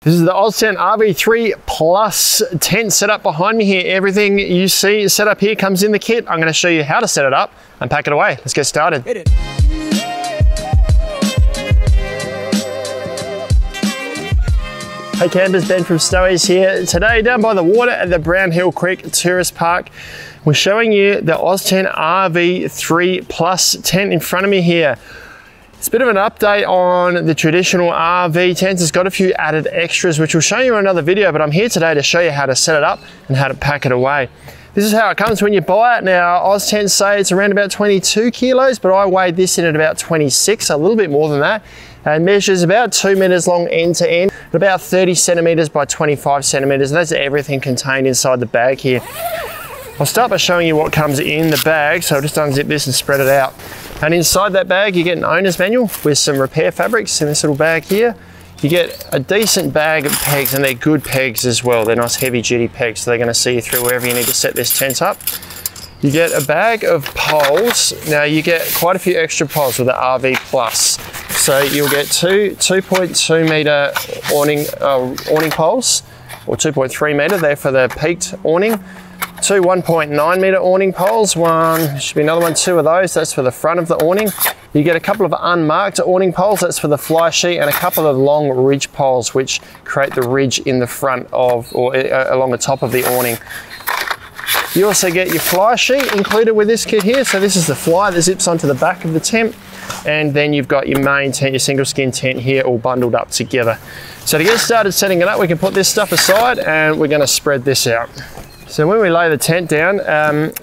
This is the Oztent RV-3 Plus tent setup behind me here. Everything you see set up here comes in the kit. I'm going to show you how to set it up and pack it away. Let's get started. Hit it. Hey campers, Ben from Stowies here. Today down by the water at the Brown Hill Creek Tourist Park, we're showing you the Oztent RV-3 Plus tent in front of me here. It's a bit of an update on the traditional RV tents. It's got a few added extras, which we'll show you in another video, but I'm here today to show you how to set it up and how to pack it away. This is how it comes when you buy it. Now, Oztent say it's around about 22 kilos, but I weighed this in at about 26, a little bit more than that. And measures about 2 meters long end to end, about 30 centimeters by 25 centimeters, and that's everything contained inside the bag here. I'll start by showing you what comes in the bag, so I'll just unzip this and spread it out. And inside that bag, you get an owner's manual with some repair fabrics in this little bag here. You get a decent bag of pegs, and they're good pegs as well. They're nice heavy duty pegs, so they're gonna see you through wherever you need to set this tent up. You get a bag of poles. Now you get quite a few extra poles with the RV Plus. So you'll get two 2.2 meter awning poles, or 2.3 meter, they're for the peaked awning. Two 1.9 meter awning poles, should be another one, two of those, that's for the front of the awning. You get a couple of unmarked awning poles, that's for the fly sheet, and a couple of long ridge poles which create the ridge in the front of, or along the top of the awning. You also get your fly sheet included with this kit here. So this is the fly that zips onto the back of the tent. And then you've got your main tent, your single skin tent here, all bundled up together. So to get started setting it up, we can put this stuff aside and we're gonna spread this out. So when we lay the tent down,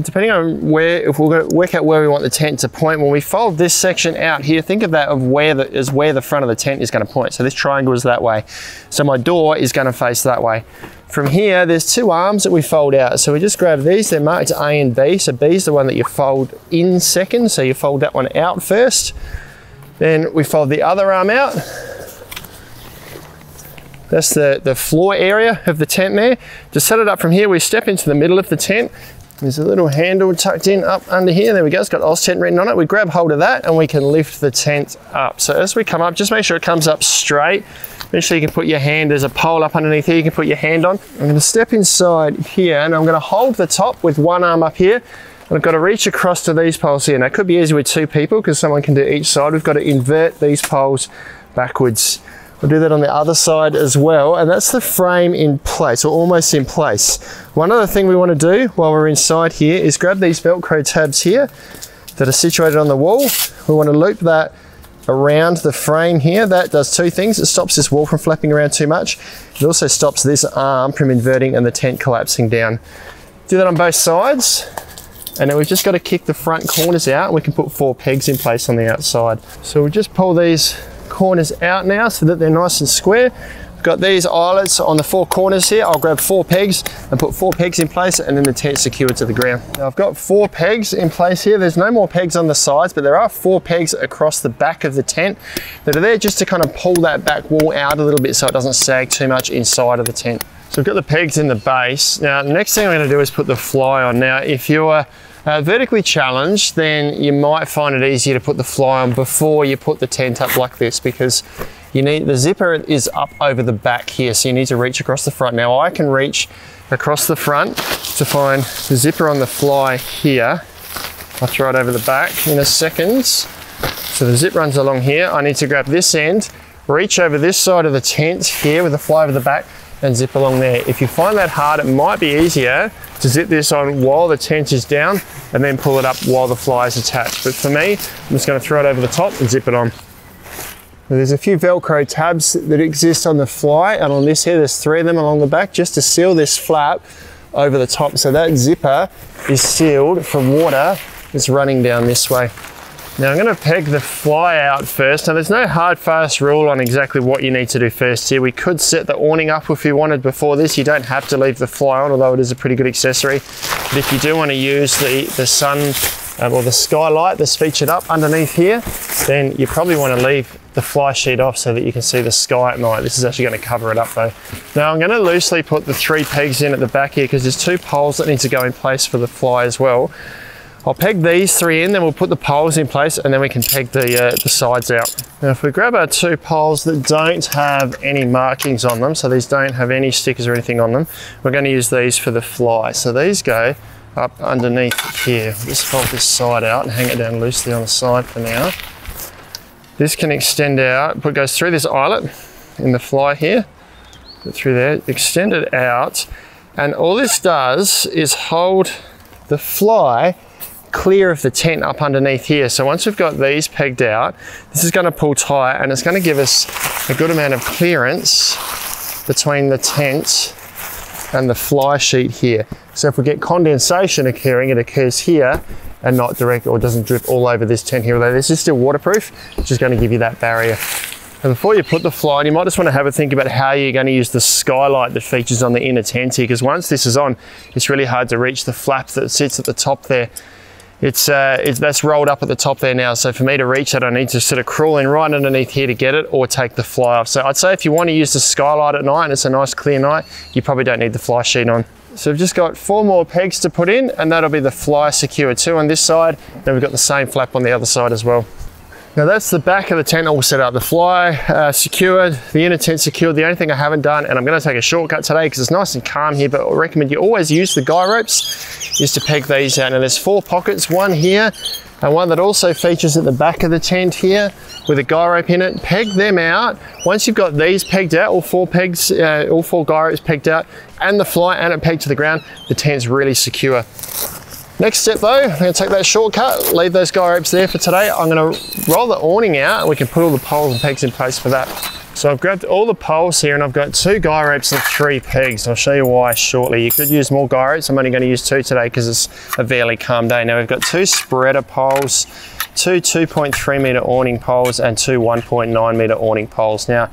depending on if we're gonna work out where we want the tent to point, when we fold this section out here, think of that where the front of the tent is gonna point. So this triangle is that way. So my door is gonna face that way. From here, there's two arms that we fold out. So we just grab these, they're marked A and B. So B is the one that you fold in second. So you fold that one out first. Then we fold the other arm out. That's the floor area of the tent there. To set it up from here, we step into the middle of the tent. There's a little handle tucked in up under here. There we go, it's got Oztent written on it. We grab hold of that and we can lift the tent up. So as we come up, just make sure it comes up straight. Eventually you can put your hand, there's a pole up underneath here you can put your hand on. I'm gonna step inside here and I'm gonna hold the top with one arm up here. And I've got to reach across to these poles here. Now it could be easy with two people because someone can do each side. We've got to invert these poles backwards. We'll do that on the other side as well. And that's the frame in place, or almost in place. One other thing we want to do while we're inside here is grab these Velcro tabs here that are situated on the wall. We want to loop that around the frame here. That does two things. It stops this wall from flapping around too much. It also stops this arm from inverting and the tent collapsing down. Do that on both sides. And then we've just got to kick the front corners out and we can put 4 pegs in place on the outside. So we'll just pull these corners out now so that they're nice and square. We've got these eyelets on the 4 corners here. I'll grab 4 pegs and put 4 pegs in place and then the tent's secured to the ground. Now I've got 4 pegs in place here. There's no more pegs on the sides, but there are 4 pegs across the back of the tent that are there just to kind of pull that back wall out a little bit so it doesn't sag too much inside of the tent. So we've got the pegs in the base. Now the next thing I'm going to do is put the fly on. Now if you're vertically challenged, then you might find it easier to put the fly on before you put the tent up like this, because the zipper is up over the back here, so you need to reach across the front. Now I can reach across the front to find the zipper on the fly here. I'll throw it over the back in a second. So the zip runs along here. I need to grab this end, reach over this side of the tent here with the fly over the back and zip along there. If you find that hard, it might be easier to zip this on while the tent is down and then pull it up while the fly is attached. But for me, I'm just going to throw it over the top and zip it on. There's a few Velcro tabs that exist on the fly, and on this here there's 3 of them along the back just to seal this flap over the top. So that zipper is sealed from water that's running down this way. Now I'm going to peg the fly out first. Now there's no hard fast rule on exactly what you need to do first here. We could set the awning up if you wanted before this. You don't have to leave the fly on, although it is a pretty good accessory. But if you do want to use the sun or the skylight that's featured up underneath here, then you probably want to leave the fly sheet off so that you can see the sky at night. This is actually going to cover it up though. Now I'm going to loosely put the 3 pegs in at the back here because there's 2 poles that need to go in place for the fly as well. I'll peg these 3 in, then we'll put the poles in place, and then we can peg the sides out. Now if we grab our 2 poles that don't have any markings on them, so these don't have any stickers or anything on them, we're going to use these for the fly. So these go up underneath here. Just fold this side out and hang it down loosely on the side for now. This can extend out, but goes through this eyelet in the fly here, through there, extend it out, and all this does is hold the fly clear of the tent up underneath here. So once we've got these pegged out, this is going to pull tight and it's going to give us a good amount of clearance between the tent and the fly sheet here. So if we get condensation occurring, it occurs here and not direct, or doesn't drip all over this tent here. Although this is still waterproof, which is going to give you that barrier. And before you put the fly on, you might just want to have a think about how you're going to use the skylight that features on the inner tent here, because once this is on, it's really hard to reach the flap that sits at the top there. That's rolled up at the top there now, so for me to reach it, I need to sort of crawl in right underneath here to get it, or take the fly off. So I'd say if you want to use the skylight at night and it's a nice clear night, you probably don't need the fly sheet on. So we've just got 4 more pegs to put in, and that'll be the fly secure. 2 on this side, then we've got the same flap on the other side as well. Now that's the back of the tent all set up. The fly secured, the inner tent secured. The only thing I haven't done, and I'm going to take a shortcut today because it's nice and calm here, but I recommend you always use the guy ropes, is to peg these out. Now there's 4 pockets, one here, and one that also features at the back of the tent here with a guy rope in it. Peg them out. Once you've got these pegged out, all 4 pegs, all 4 guy ropes pegged out, and the fly and it pegged to the ground, the tent's really secure. Next step though, I'm going to take that shortcut, leave those guy ropes there for today. I'm going to roll the awning out and we can put all the poles and pegs in place for that. So I've grabbed all the poles here and I've got 2 guy ropes and 3 pegs. I'll show you why shortly. You could use more guy ropes. I'm only going to use 2 today because it's a fairly calm day. Now we've got 2 spreader poles, 2 2.3 metre awning poles and 2 1.9 metre awning poles. Now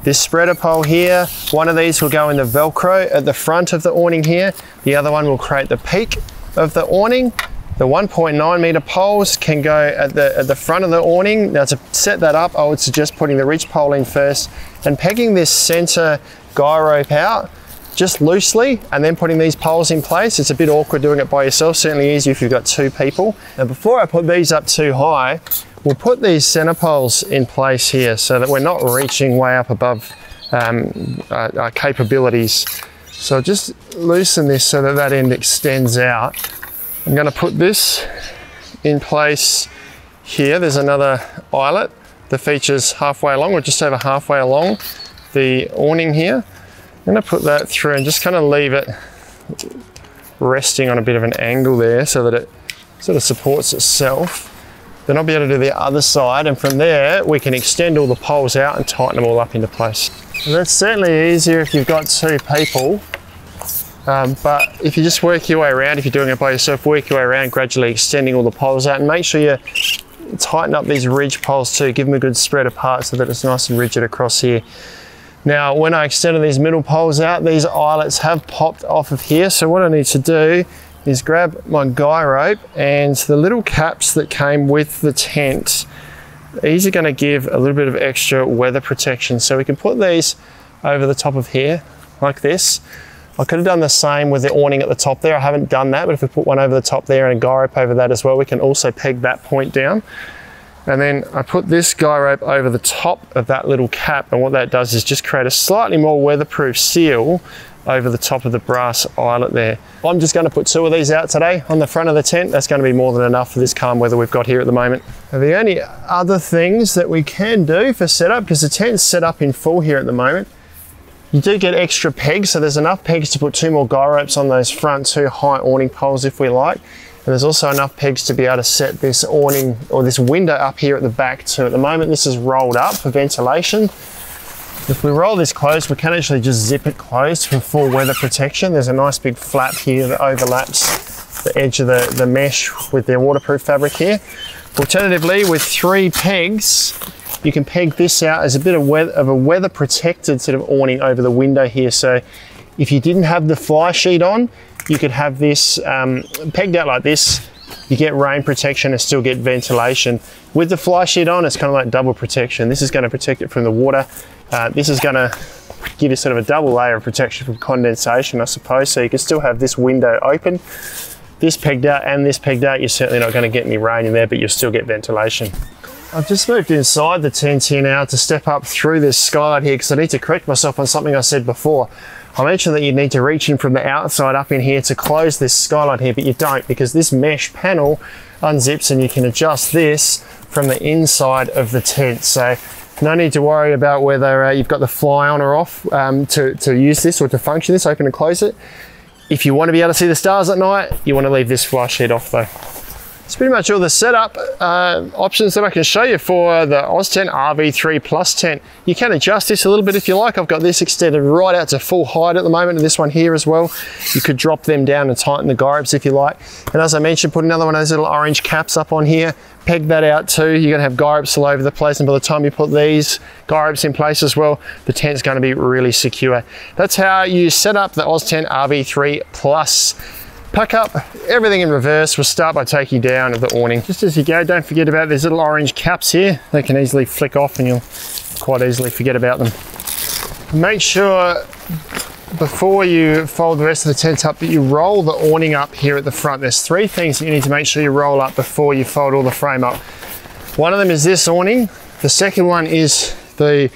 this spreader pole here, one of these will go in the Velcro at the front of the awning here. The other one will create the peak of the awning. The 1.9 metre poles can go at the front of the awning. Now to set that up, I would suggest putting the ridge pole in first and pegging this centre guy rope out just loosely, and then putting these poles in place. It's a bit awkward doing it by yourself, certainly easier if you've got 2 people. Now before I put these up too high, we'll put these centre poles in place here so that we're not reaching way up above our capabilities. So just loosen this so that that end extends out. I'm going to put this in place here. There's another eyelet that features halfway along, or just over halfway along the awning here. I'm going to put that through and just kind of leave it resting on a bit of an angle there so that it sort of supports itself. Then I'll be able to do the other side, and from there we can extend all the poles out and tighten them all up into place. And that's certainly easier if you've got 2 people, but if you just work your way around, if you're doing it by yourself, work your way around, gradually extending all the poles out, and make sure you tighten up these ridge poles too, give them a good spread apart so that it's nice and rigid across here. Now when I extended these middle poles out, these eyelets have popped off of here, so what I need to do is grab my guy rope and the little caps that came with the tent. These are going to give a little bit of extra weather protection, so we can put these over the top of here like this. I could have done the same with the awning at the top there. I haven't done that, but if we put one over the top there and a guy rope over that as well, we can also peg that point down. And then I put this guy rope over the top of that little cap, and what that does is just create a slightly more weatherproof seal over the top of the brass eyelet there. I'm just going to put 2 of these out today on the front of the tent. That's going to be more than enough for this calm weather we've got here at the moment. Now, the only other things that we can do for setup, because the tent's set up in full here at the moment, you do get extra pegs, so there's enough pegs to put 2 more guy ropes on those front 2 high awning poles if we like. And there's also enough pegs to be able to set this awning or this window up here at the back too. At the moment this is rolled up for ventilation. If we roll this closed, we can actually just zip it closed for full weather protection. There's a nice big flap here that overlaps the edge of the mesh with the waterproof fabric here. Alternatively, with 3 pegs, you can peg this out as a bit of a weather protected sort of awning over the window here. So if you didn't have the fly sheet on, you could have this pegged out like this. You get rain protection and still get ventilation. With the fly sheet on, it's kind of like double protection. This is going to protect it from the water. This is going to give you sort of a double layer of protection from condensation, I suppose. So you can still have this window open this pegged out and this pegged out, you're certainly not going to get any rain in there, but you'll still get ventilation. I've just moved inside the tent here now to step up through this skylight here because I need to correct myself on something I said before. I mentioned that you need to reach in from the outside up in here to close this skylight here, but you don't, because this mesh panel unzips and you can adjust this from the inside of the tent. So no need to worry about whether you've got the fly on or off to use this or to function this, open and close it. If you want to be able to see the stars at night, you want to leave this fly sheet off though. It's pretty much all the setup options that I can show you for the Oztent RV-3 Plus tent. You can adjust this a little bit if you like. I've got this extended right out to full height at the moment, and this one here as well. You could drop them down and tighten the guy ropes if you like. And as I mentioned, put another one of those little orange caps up on here. Peg that out too. You're going to have guy ropes all over the place, and by the time you put these guy ropes in place as well, the tent's going to be really secure. That's how you set up the Oztent RV-3 Plus. Pack up everything in reverse. We'll start by taking down the awning. Just as you go, don't forget about these little orange caps here. They can easily flick off and you'll quite easily forget about them. Make sure before you fold the rest of the tent up that you roll the awning up here at the front. There's three things that you need to make sure you roll up before you fold all the frame up. One of them is this awning. The second one is the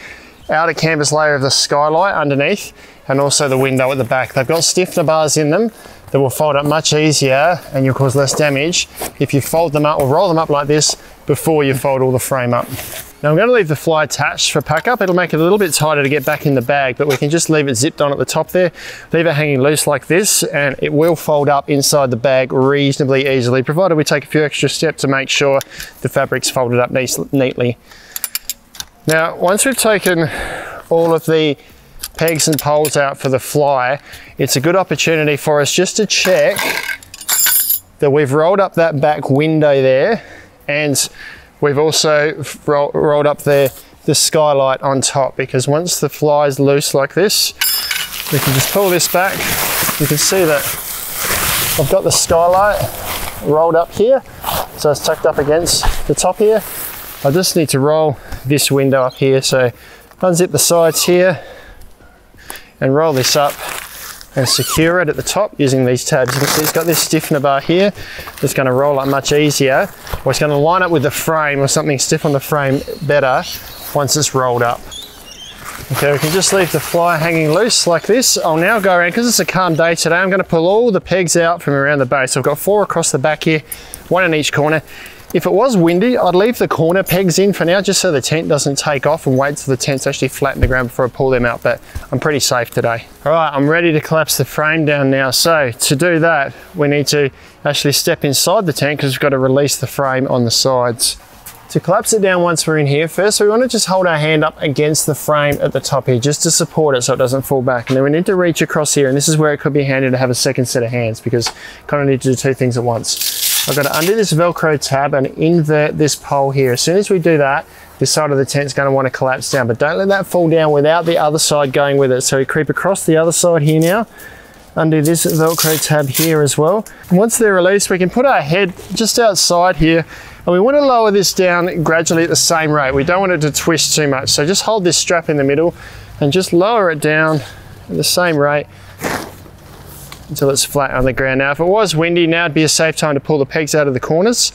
outer canvas layer of the skylight underneath, and also the window at the back. They've got stiffener bars in them that will fold up much easier and you'll cause less damage if you fold them up or roll them up like this before you fold all the frame up. Now I'm going to leave the fly attached for pack up. It'll make it a little bit tighter to get back in the bag, but we can just leave it zipped on at the top there, leave it hanging loose like this, and it will fold up inside the bag reasonably easily, provided we take a few extra steps to make sure the fabric's folded up neatly. Now, once we've taken all of the pegs and poles out for the fly, it's a good opportunity for us just to check that we've rolled up that back window there, and we've also rolled up the skylight on top, because once the fly is loose like this, we can just pull this back. You can see that I've got the skylight rolled up here, so it's tucked up against the top here. I just need to roll this window up here, so unzip the sides here and roll this up and secure it at the top using these tabs. You can see it's got this stiffener bar here that's going to roll up much easier, or it's going to line up with the frame or something stiff on the frame better once it's rolled up. Okay, we can just leave the fly hanging loose like this. I'll now go around, because it's a calm day today, I'm going to pull all the pegs out from around the base. I've got 4 across the back here, 1 in each corner. If it was windy, I'd leave the corner pegs in for now, just so the tent doesn't take off, and wait till the tent's actually flat in the ground before I pull them out, but I'm pretty safe today. All right, I'm ready to collapse the frame down now. So to do that, we need to actually step inside the tent, because we've got to release the frame on the sides. To collapse it down once we're in here, first we want to just hold our hand up against the frame at the top here, just to support it so it doesn't fall back. And then we need to reach across here, and this is where it could be handy to have a second set of hands, because you kind of need to do 2 things at once. I've got to undo this Velcro tab and invert this pole here. As soon as we do that, this side of the tent's going to want to collapse down, but don't let that fall down without the other side going with it. So we creep across the other side here now, undo this Velcro tab here as well. And once they're released, we can put our head just outside here, and we want to lower this down gradually at the same rate. We don't want it to twist too much, so just hold this strap in the middle and just lower it down at the same rate until it's flat on the ground. Now, if it was windy, now would be a safe time to pull the pegs out of the corners.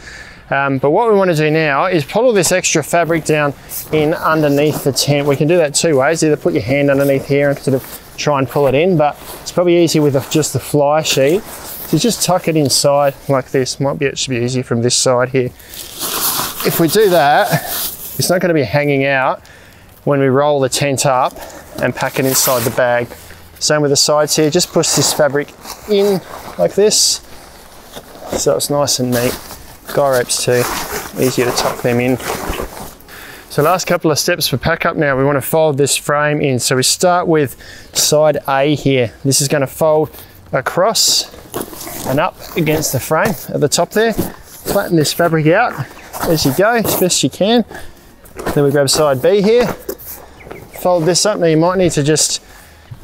But what we want to do now is pull all this extra fabric down in underneath the tent. We can do that 2 ways. Either put your hand underneath here and sort of try and pull it in, but it's probably easier with just the fly sheet. So just tuck it inside like this. It should be easier from this side here. If we do that, it's not going to be hanging out when we roll the tent up and pack it inside the bag. Same with the sides here, just push this fabric in like this, so it's nice and neat. Guy ropes too, easier to tuck them in. So last couple of steps for pack up now, we want to fold this frame in. So we start with side A here. This is going to fold across and up against the frame at the top there. Flatten this fabric out as you go, as best you can. Then we grab side B here, fold this up. Now you might need to just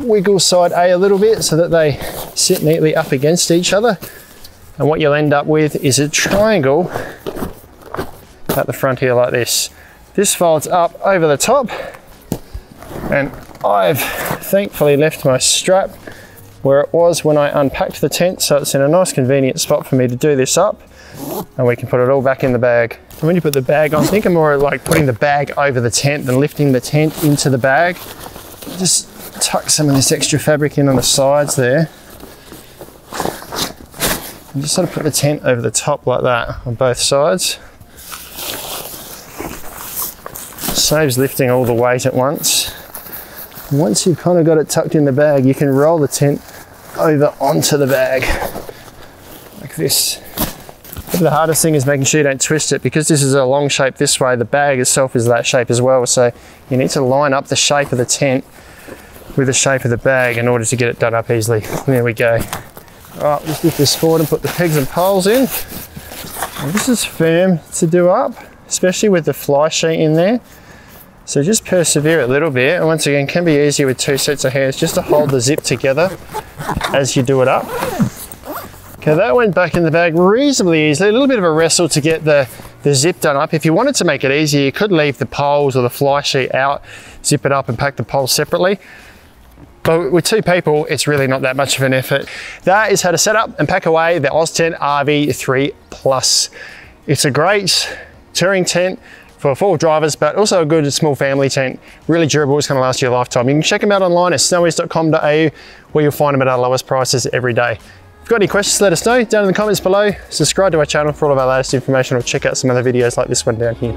wiggle side A a little bit so that they sit neatly up against each other, and what you'll end up with is a triangle at the front here like this. This folds up over the top, and I've thankfully left my strap where it was when I unpacked the tent, so it's in a nice convenient spot for me to do this up, and we can put it all back in the bag. And when you put the bag on, think of more like putting the bag over the tent than lifting the tent into the bag. Just tuck some of this extra fabric in on the sides there. And just sort of put the tent over the top like that on both sides. Saves lifting all the weight at once. And once you've kind of got it tucked in the bag, you can roll the tent over onto the bag like this. But the hardest thing is making sure you don't twist it, because this is a long shape this way, the bag itself is that shape as well, so you need to line up the shape of the tent with the shape of the bag in order to get it done up easily. There we go. Alright, just lift this forward and put the pegs and poles in. And this is firm to do up, especially with the fly sheet in there. So just persevere a little bit, and once again, can be easier with 2 sets of hands just to hold the zip together as you do it up. Okay, that went back in the bag reasonably easily. A little bit of a wrestle to get the zip done up. If you wanted to make it easier, you could leave the poles or the fly sheet out, zip it up and pack the poles separately. But with 2 people, it's really not that much of an effort. That is how to set up and pack away the Oztent RV-3 Plus. It's a great touring tent for 4 drivers, but also a good small family tent. Really durable, it's gonna last you a lifetime. You can check them out online at snowies.com.au, where you'll find them at our lowest prices every day. If you've got any questions, let us know down in the comments below. Subscribe to our channel for all of our latest information, or check out some other videos like this one down here.